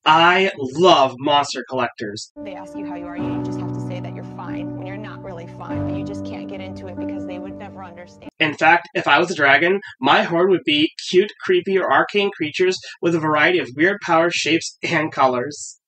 I love monster collectors. They ask you how you are, you just have to say that you're fine when you're not really fine, but you just can't get into it because they would never understand. In fact, if I was a dragon, my horde would be cute, creepy, or arcane creatures with a variety of weird powers, shapes, and colors.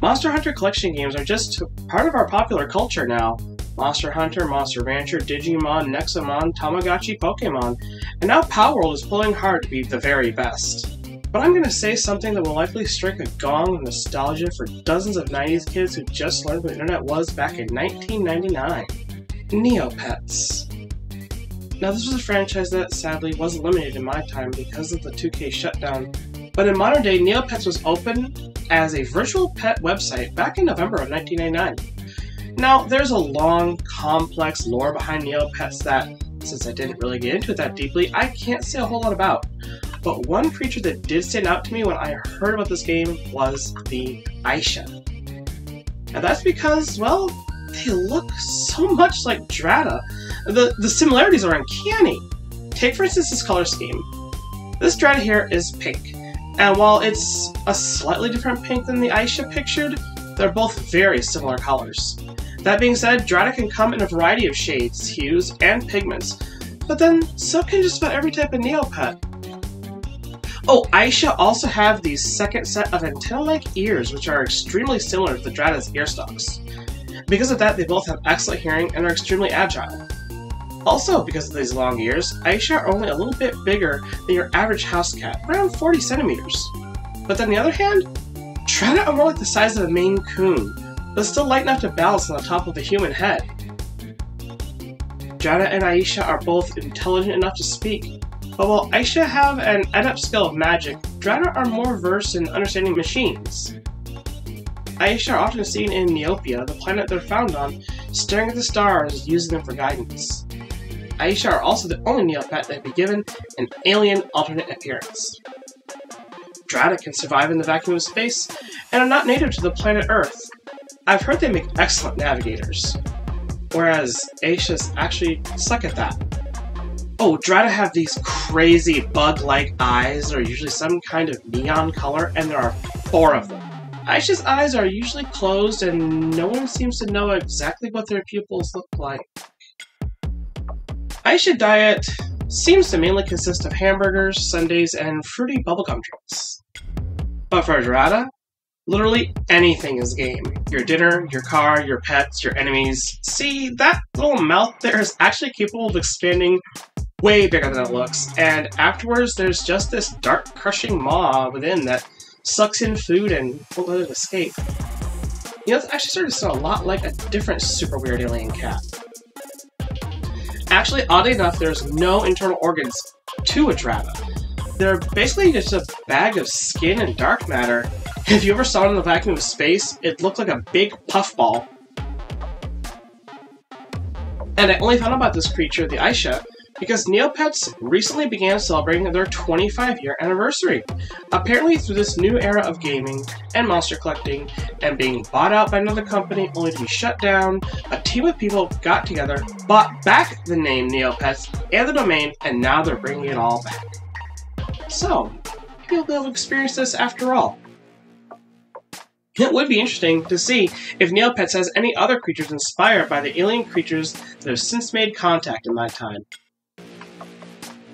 Monster Hunter collection games are just part of our popular culture now. Monster Hunter, Monster Rancher, Digimon, Nexomon, Tamagotchi, Pokemon, and now Palworld is pulling hard to be the very best. But I'm gonna say something that will likely strike a gong of nostalgia for dozens of 90s kids who just learned what the internet was back in 1999. Neopets. Now this was a franchise that sadly was eliminated in my time because of the 2K shutdown, but in modern day Neopets was open as a virtual pet website back in November of 1999. Now, there's a long, complex lore behind Neopets that, since I didn't really get into it that deeply, I can't say a whole lot about. But one creature that did stand out to me when I heard about this game was the Aisha. And that's because, well, they look so much like Drata. The similarities are uncanny. Take, for instance, this color scheme. This Drata here is pink. And while it's a slightly different pink than the Aisha pictured, they're both very similar colors. That being said, Drata can come in a variety of shades, hues, and pigments, but then so can just about every type of Neopet. Oh, Aisha also have the second set of antenna-like ears, which are extremely similar to the Drata's ear stalks. Because of that, they both have excellent hearing and are extremely agile. Also, because of these long ears, Aisha are only a little bit bigger than your average house cat, around 40 centimeters. But on the other hand, Drata are more like the size of a Maine Coon, but still light enough to balance on the top of a human head. Drata and Aisha are both intelligent enough to speak, but while Aisha have an adept skill of magic, Drata are more versed in understanding machines. Aisha are often seen in Neopia, the planet they're found on, staring at the stars, using them for guidance. Aisha are also the only Neopet that be given an alien alternate appearance. Drata can survive in the vacuum of space, and are not native to the planet Earth. I've heard they make excellent navigators, whereas Aishas actually suck at that. Oh, Drata have these crazy bug-like eyes that are usually some kind of neon color, and there are 4 of them. Aisha's eyes are usually closed, and no one seems to know exactly what their pupils look like. Aisha diet seems to mainly consist of hamburgers, sundaes, and fruity bubblegum drinks. But for Drata, literally anything is game. Your dinner, your car, your pets, your enemies. See, that little mouth there is actually capable of expanding way bigger than it looks, and afterwards there's just this dark, crushing maw within that sucks in food and won't let it escape. You know, it's actually starting to sound a lot like a different super weird alien cat. Actually, oddly enough, there's no internal organs to a Drata. They're basically just a bag of skin and dark matter. If you ever saw it in the vacuum of space, it looked like a big puffball. And I only found out about this creature, the Aisha, because Neopets recently began celebrating their 25-year anniversary. Apparently through this new era of gaming and monster collecting and being bought out by another company only to be shut down, a team of people got together, bought back the name Neopets and the domain, and now they're bringing it all back. So, maybe you'll be able to experience this after all. It would be interesting to see if Neopets has any other creatures inspired by the alien creatures that have since made contact in my time.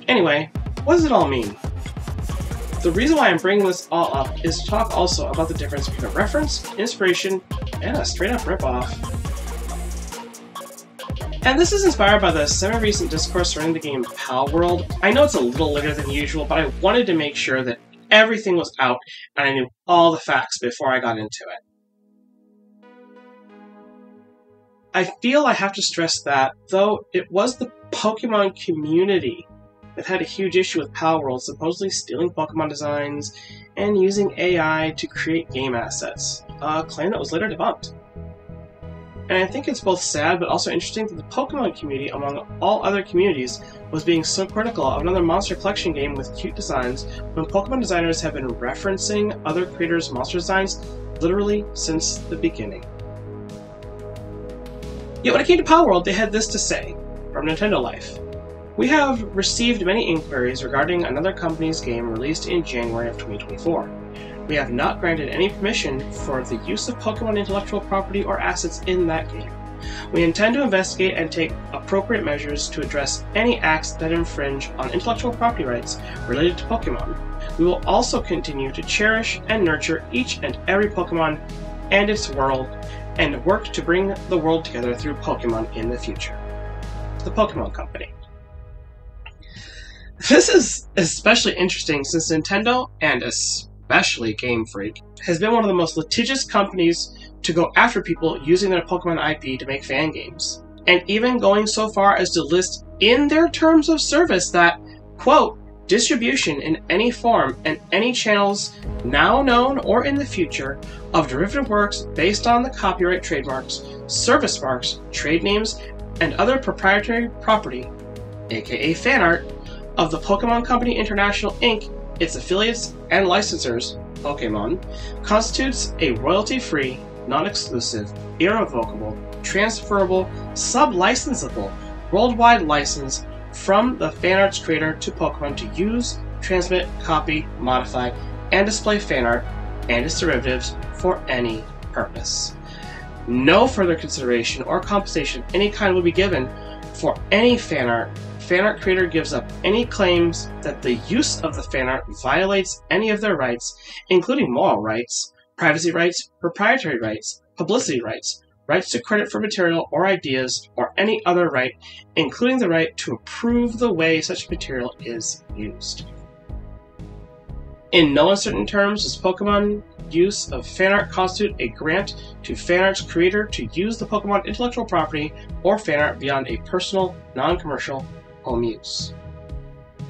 Anyway, what does it all mean? The reason why I'm bringing this all up is to talk also about the difference between a reference, inspiration, and a straight-up ripoff. And this is inspired by the semi-recent discourse surrounding the game Palworld. I know it's a little later than usual, but I wanted to make sure that everything was out and I knew all the facts before I got into it. I feel I have to stress that, though it was the Pokemon community that had a huge issue with Palworld supposedly stealing Pokemon designs and using AI to create game assets, a claim that was later debunked. And I think it's both sad but also interesting that the Pokemon community, among all other communities, was being so critical of another monster collection game with cute designs when Pokemon designers have been referencing other creators' monster designs literally since the beginning. Yet when it came to Palworld, they had this to say from Nintendo Life. We have received many inquiries regarding another company's game released in January of 2024. We have not granted any permission for the use of Pokemon intellectual property or assets in that game. We intend to investigate and take appropriate measures to address any acts that infringe on intellectual property rights related to Pokemon. We will also continue to cherish and nurture each and every Pokemon and its world, and work to bring the world together through Pokemon in the future. The Pokemon Company. This is especially interesting since Nintendo, and especially Game Freak, has been one of the most litigious companies to go after people using their Pokemon IP to make fan games, and even going so far as to list in their terms of service that, quote, distribution in any form and any channels now known or in the future of derivative works based on the copyright trademarks, service marks, trade names, and other proprietary property, aka fan art, of the Pokemon Company International Inc., its affiliates and licensors, Pokemon, constitutes a royalty-free, non-exclusive, irrevocable, transferable, sub-licensable, worldwide license from the fan art's creator to Pokemon to use, transmit, copy, modify, and display fan art and its derivatives for any purpose. No further consideration or compensation of any kind will be given for any fan art. Fan art creator gives up any claims that the use of the fan art violates any of their rights, including moral rights, privacy rights, proprietary rights, publicity rights, rights to credit for material or ideas, or any other right, including the right to approve the way such material is used. In no uncertain terms, does Pokemon use of fan art constitute a grant to fan art's creator to use the Pokemon intellectual property or fan art beyond a personal, non-commercial home use.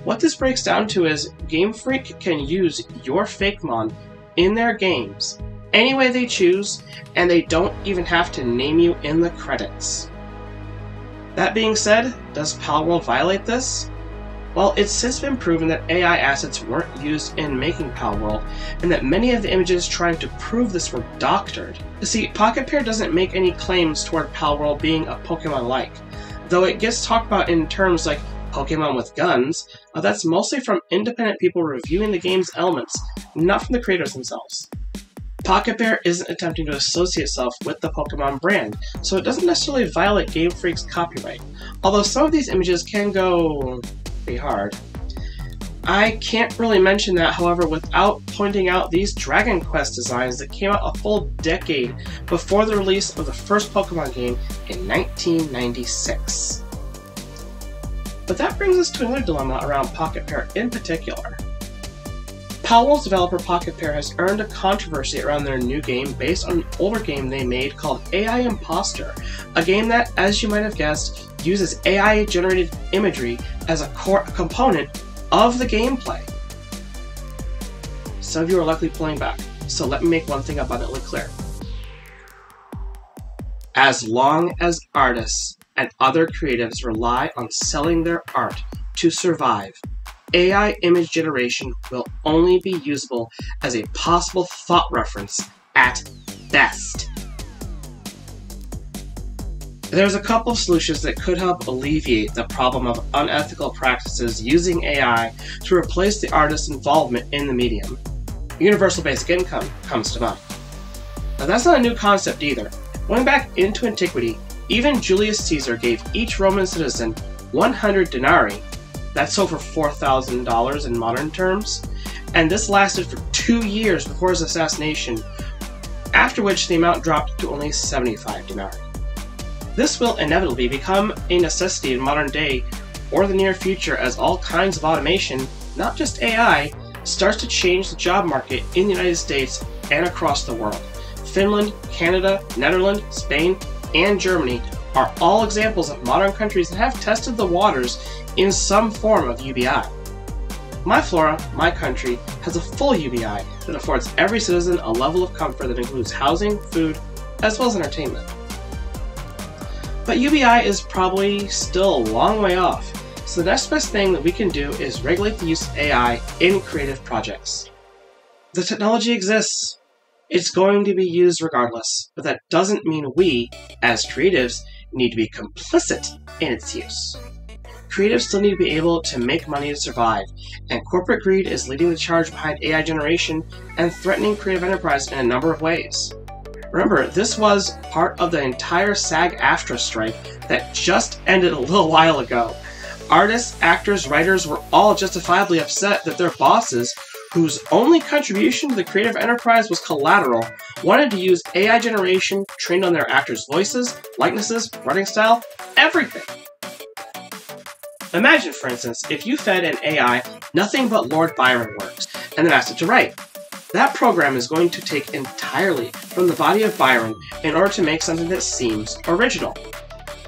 What this breaks down to is Game Freak can use your Fakemon in their games any way they choose, and they don't even have to name you in the credits. That being said, does Palworld violate this? Well, it's since been proven that AI assets weren't used in making Palworld, and that many of the images trying to prove this were doctored. You see, Pocket Pair doesn't make any claims toward Palworld being a Pokemon-like, though it gets talked about in terms like Pokemon with guns. That's mostly from independent people reviewing the game's elements, not from the creators themselves. Pocket Pair isn't attempting to associate itself with the Pokemon brand, so it doesn't necessarily violate Game Freak's copyright, although some of these images can go pretty hard. I can't really mention that, however, without pointing out these Dragon Quest designs that came out a full decade before the release of the first Pokemon game in 1996. But that brings us to another dilemma around Pocket Pair in particular. Palworld's developer Pocket Pair has earned a controversy around their new game based on an older game they made called AI Imposter, a game that, as you might have guessed, uses AI-generated imagery as a core component of the gameplay. Some of you are likely pulling back, so let me make one thing abundantly clear. As long as artists and other creatives rely on selling their art to survive, AI image generation will only be usable as a possible thought reference at best. There's a couple of solutions that could help alleviate the problem of unethical practices using AI to replace the artist's involvement in the medium. Universal basic income comes to mind. Now that's not a new concept either. Going back into antiquity, even Julius Caesar gave each Roman citizen 100 denarii, that's over $4,000 in modern terms, and this lasted for 2 years before his assassination, after which the amount dropped to only 75 denarii. This will inevitably become a necessity in modern day or the near future as all kinds of automation, not just AI, starts to change the job market in the United States and across the world. Finland, Canada, Netherlands, Spain, and Germany are all examples of modern countries that have tested the waters in some form of UBI. My Flora, my country, has a full UBI that affords every citizen a level of comfort that includes housing, food, as well as entertainment. But UBI is probably still a long way off, so the next best thing that we can do is regulate the use of AI in creative projects. The technology exists. It's going to be used regardless, but that doesn't mean we, as creatives, need to be complicit in its use. Creatives still need to be able to make money to survive, and corporate greed is leading the charge behind AI generation and threatening creative enterprise in a number of ways. Remember, this was part of the entire SAG-AFTRA strike that just ended a little while ago. Artists, actors, writers were all justifiably upset that their bosses, whose only contribution to the creative enterprise was collateral, wanted to use AI generation trained on their actors' voices, likenesses, writing style, everything. Imagine, for instance, if you fed an AI nothing but Lord Byron works, and then asked it to write. That program is going to take entirely from the body of Byron in order to make something that seems original.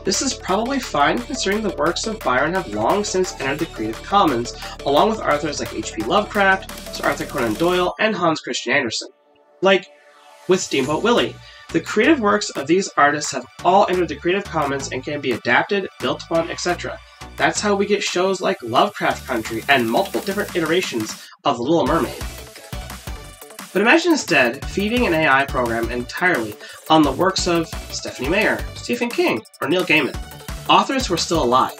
This is probably fine considering the works of Byron have long since entered the Creative Commons, along with authors like H.P. Lovecraft, Sir Arthur Conan Doyle, and Hans Christian Andersen. Like with Steamboat Willie, the creative works of these artists have all entered the Creative Commons and can be adapted, built upon, etc. That's how we get shows like Lovecraft Country and multiple different iterations of The Little Mermaid. But imagine instead feeding an AI program entirely on the works of Stephanie Meyer, Stephen King, or Neil Gaiman, authors who are still alive.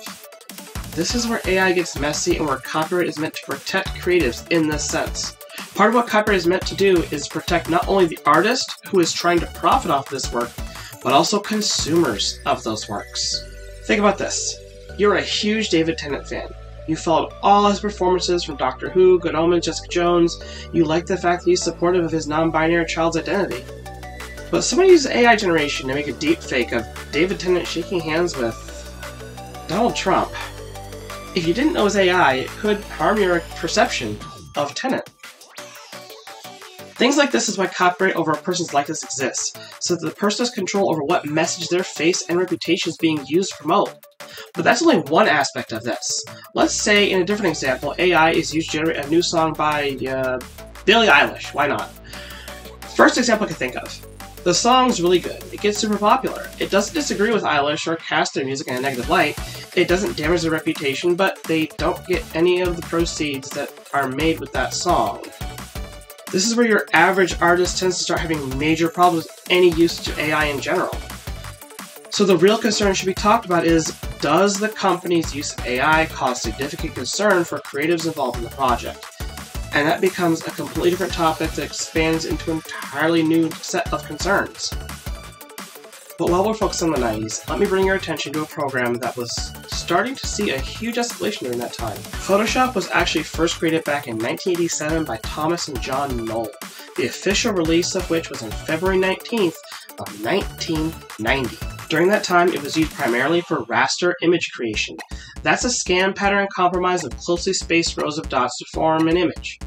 This is where AI gets messy and where copyright is meant to protect creatives in this sense. Part of what copyright is meant to do is protect not only the artist who is trying to profit off this work, but also consumers of those works. Think about this. You're a huge David Tennant fan. You followed all his performances from Doctor Who, Good Omens, Jessica Jones. You like the fact that he's supportive of his non-binary child's identity. But somebody uses AI generation to make a deep fake of David Tennant shaking hands with Donald Trump. If you didn't know it was AI, it could harm your perception of Tennant. Things like this is why copyright over a person's likeness exists, so that the person has control over what message their face and reputation is being used to promote. But that's only one aspect of this. Let's say, in a different example, AI is used to generate a new song by Billie Eilish. Why not? First example I can think of. The song's really good. It gets super popular. It doesn't disagree with Eilish or cast their music in a negative light. It doesn't damage their reputation, but they don't get any of the proceeds that are made with that song. This is where your average artist tends to start having major problems with any usage of AI in general. So the real concern should be talked about is, does the company's use of AI cause significant concern for creatives involved in the project? And that becomes a completely different topic that expands into an entirely new set of concerns. But while we're focused on the 90s, let me bring your attention to a program that was starting to see a huge escalation during that time. Photoshop was actually first created back in 1987 by Thomas and John Knoll, the official release of which was on February 19th of 1990. During that time, it was used primarily for raster image creation. That's a scan pattern compromised of closely spaced rows of dots to form an image.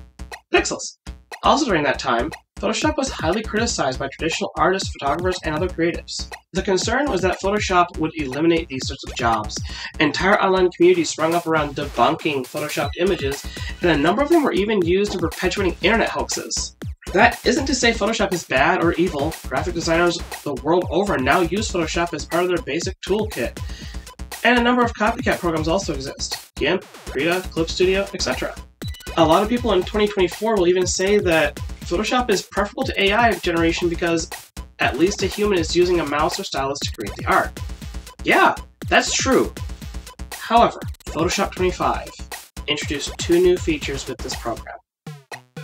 Pixels. Also during that time, Photoshop was highly criticized by traditional artists, photographers, and other creatives. The concern was that Photoshop would eliminate these sorts of jobs. Entire online communities sprung up around debunking Photoshopped images, and a number of them were even used in perpetuating internet hoaxes. That isn't to say Photoshop is bad or evil. Graphic designers the world over now use Photoshop as part of their basic toolkit. And a number of copycat programs also exist. GIMP, Krita, Clip Studio, etc. A lot of people in 2024 will even say that Photoshop is preferable to AI generation because at least a human is using a mouse or stylus to create the art. Yeah, that's true. However, Photoshop 25 introduced two new features with this program.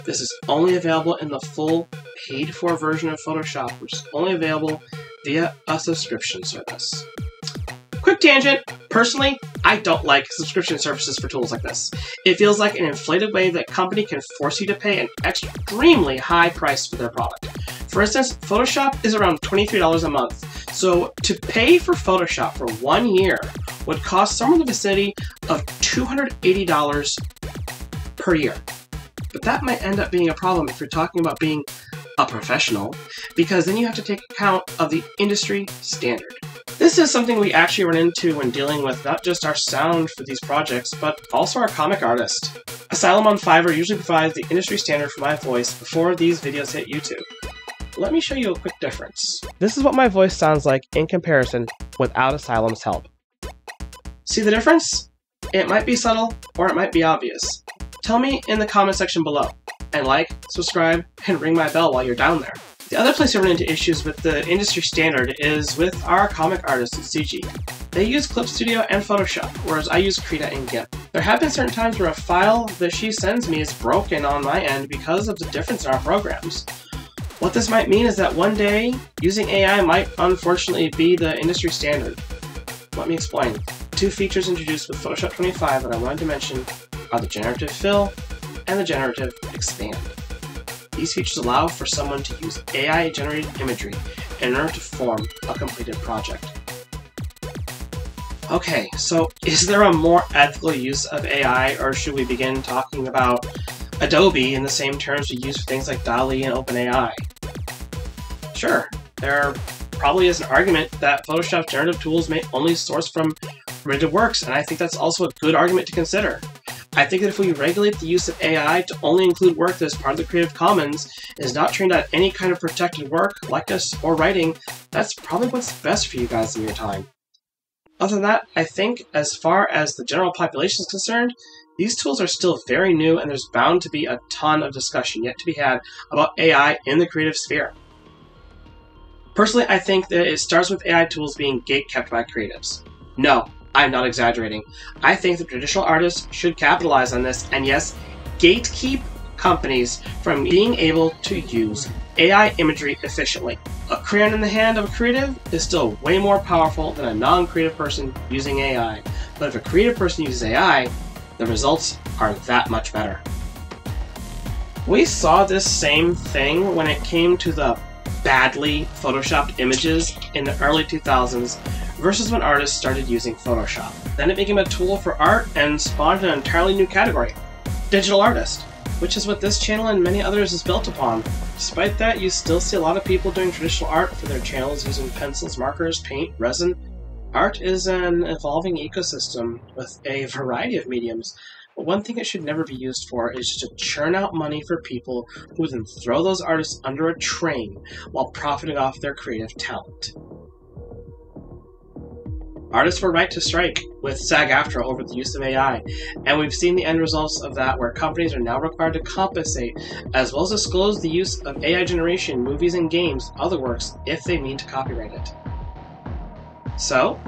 This is only available in the full paid-for version of Photoshop, which is only available via a subscription service. Quick tangent. Personally, I don't like subscription services for tools like this. It feels like an inflated way that company can force you to pay an extremely high price for their product. For instance, Photoshop is around $23 a month, so to pay for Photoshop for 1 year would cost somewhere in the vicinity of $280 per year. But that might end up being a problem if you're talking about being a professional, because then you have to take account of the industry standard. This is something we actually run into when dealing with not just our sound for these projects, but also our comic artist. Asylum on Fiverr usually provides the industry standard for my voice before these videos hit YouTube. let me show you a quick difference. This is what my voice sounds like in comparison without Asylum's help. See the difference? It might be subtle, or it might be obvious. Tell me in the comment section below, and like, subscribe, and ring my bell while you're down there. The other place I run into issues with the industry standard is with our comic artists at CG. They use Clip Studio and Photoshop, whereas I use Krita and GIMP. There have been certain times where a file that she sends me is broken on my end because of the difference in our programs. What this might mean is that one day, using AI might unfortunately be the industry standard. Let me explain. Two features introduced with Photoshop 25 that I wanted to mention are the Generative Fill and the Generative Expand. These features allow for someone to use AI-generated imagery in order to form a completed project. Okay, so is there a more ethical use of AI, or should we begin talking about Adobe in the same terms we use for things like DALL-E and OpenAI? Sure, there probably is an argument that Photoshop's generative tools may only source from permitted works, and I think that's also a good argument to consider. I think that if we regulate the use of AI to only include work that is part of the Creative Commons, is not trained on any kind of protected work, likeness, or writing, that's probably what's best for you guys in your time. Other than that, I think as far as the general population is concerned, these tools are still very new, and there's bound to be a ton of discussion yet to be had about AI in the creative sphere. Personally, I think that it starts with AI tools being gatekept by creatives. No, I'm not exaggerating. I think that traditional artists should capitalize on this, and yes, gatekeep companies from being able to use AI imagery efficiently. A crayon in the hand of a creative is still way more powerful than a non-creative person using AI. But if a creative person uses AI, the results are that much better. We saw this same thing when it came to the badly photoshopped images in the early 2000s versus when artists started using Photoshop. Then it became a tool for art and spawned an entirely new category, digital artist, which is what this channel and many others is built upon. Despite that, you still see a lot of people doing traditional art for their channels using pencils, markers, paint, resin. Art is an evolving ecosystem with a variety of mediums. But one thing it should never be used for is to churn out money for people who then throw those artists under a train while profiting off their creative talent. Artists were right to strike with SAG-AFTRA over the use of AI, and we've seen the end results of that where companies are now required to compensate as well as disclose the use of AI generation in movies and games and other works if they mean to copyright it. So,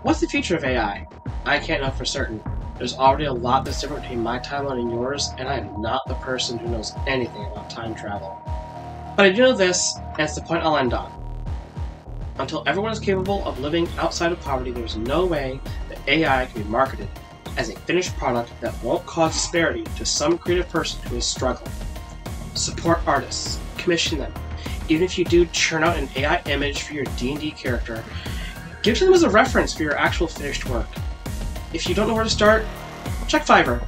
what's the future of AI? I can't know for certain. There's already a lot that's different between my timeline and yours, and I am not the person who knows anything about time travel. But I do know this, and it's the point I'll end on. Until everyone is capable of living outside of poverty, there's no way that AI can be marketed as a finished product that won't cause disparity to some creative person who is struggling. Support artists. Commission them. Even if you do churn out an AI image for your D&D character, give to them as a reference for your actual finished work. If you don't know where to start, check Fiverr.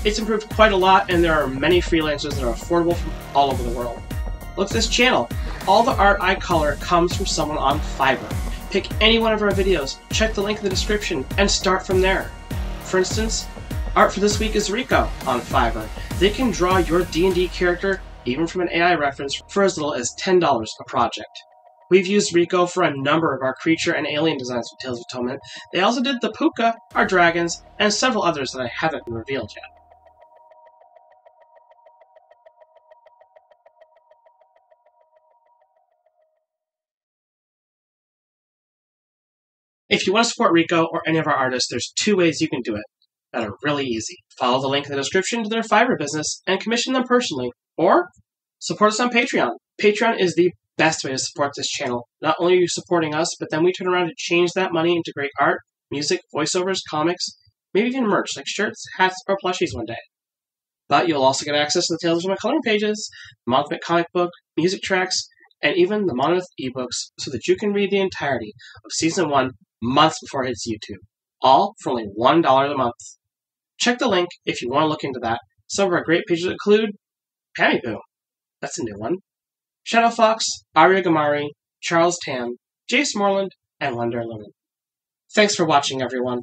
It's improved quite a lot, and there are many freelancers that are affordable from all over the world. Look at this channel. All the art I color comes from someone on Fiverr. Pick any one of our videos, check the link in the description, and start from there. For instance, art for this week is Rico on Fiverr. They can draw your D&D character, even from an AI reference, for as little as $10 a project. We've used Rico for a number of our creature and alien designs for Tales of Atonement. They also did the Puka, our dragons, and several others that I haven't revealed yet. If you want to support Rico or any of our artists, there's two ways you can do it that are really easy. Follow the link in the description to their Fiverr business and commission them personally, or support us on Patreon. Patreon is the best way to support this channel. Not only are you supporting us, but then we turn around to change that money into great art, music, voiceovers, comics, maybe even merch like shirts, hats, or plushies one day. But you'll also get access to the Tales of my coloring pages, the Monthmint comic book, music tracks, and even the Monolith ebooks so that you can read the entirety of Season 1 months before it hits YouTube. All for only $1 a month. Check the link if you want to look into that. Some of our great pages include Pammy Poo. That's a new one. Shadow Fox, Aria Gamari, Charles Tam, Jace Morland, and Wonder Lumen. Thanks for watching, everyone.